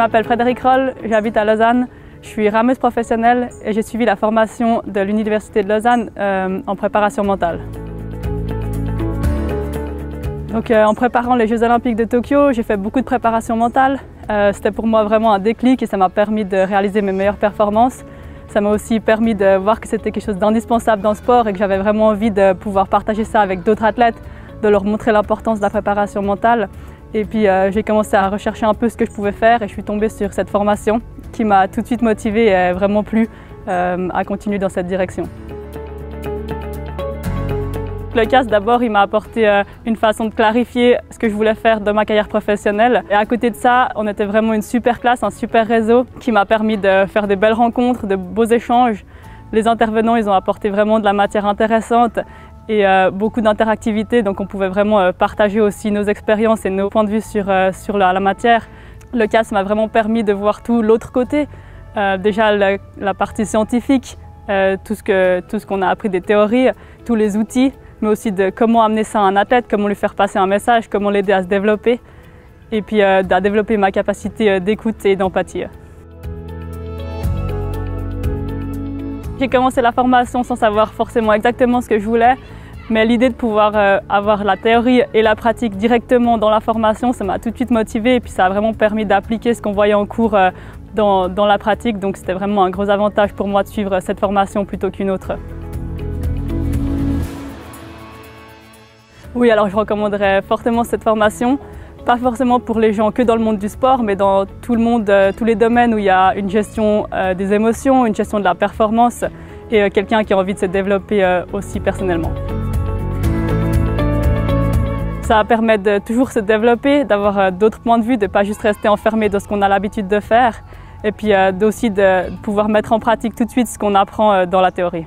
m'appelle Frédéric Roll, j'habite à Lausanne. Je suis rameuse professionnelle et j'ai suivi la formation de l'Université de Lausanne en préparation mentale. Donc, en préparant les Jeux Olympiques de Tokyo, j'ai fait beaucoup de préparation mentale. C'était pour moi vraiment un déclic et ça m'a permis de réaliser mes meilleures performances. Ça m'a aussi permis de voir que c'était quelque chose d'indispensable dans le sport et que j'avais vraiment envie de pouvoir partager ça avec d'autres athlètes, de leur montrer l'importance de la préparation mentale. Et puis j'ai commencé à rechercher un peu ce que je pouvais faire et je suis tombée sur cette formation qui m'a tout de suite motivée et vraiment plu à continuer dans cette direction. Le CAS, d'abord, il m'a apporté une façon de clarifier ce que je voulais faire dans ma carrière professionnelle. Et à côté de ça, on était vraiment une super classe, un super réseau qui m'a permis de faire de belles rencontres, de beaux échanges. Les intervenants, ils ont apporté vraiment de la matière intéressante et beaucoup d'interactivité, donc on pouvait vraiment partager aussi nos expériences et nos points de vue sur la matière. Le CAS m'a vraiment permis de voir tout l'autre côté, déjà la partie scientifique, tout ce qu'on a appris des théories, tous les outils, mais aussi de comment amener ça à un athlète, comment lui faire passer un message, comment l'aider à se développer, et puis à développer ma capacité d'écoute et d'empathie. J'ai commencé la formation sans savoir forcément exactement ce que je voulais, mais l'idée de pouvoir avoir la théorie et la pratique directement dans la formation, ça m'a tout de suite motivée et puis ça a vraiment permis d'appliquer ce qu'on voyait en cours dans la pratique. Donc c'était vraiment un gros avantage pour moi de suivre cette formation plutôt qu'une autre. Oui, alors je recommanderais fortement cette formation, pas forcément pour les gens que dans le monde du sport, mais dans tout le monde, tous les domaines où il y a une gestion des émotions, une gestion de la performance et quelqu'un qui a envie de se développer aussi personnellement. Ça permet de toujours se développer, d'avoir d'autres points de vue, de ne pas juste rester enfermé dans ce qu'on a l'habitude de faire et puis aussi de pouvoir mettre en pratique tout de suite ce qu'on apprend dans la théorie.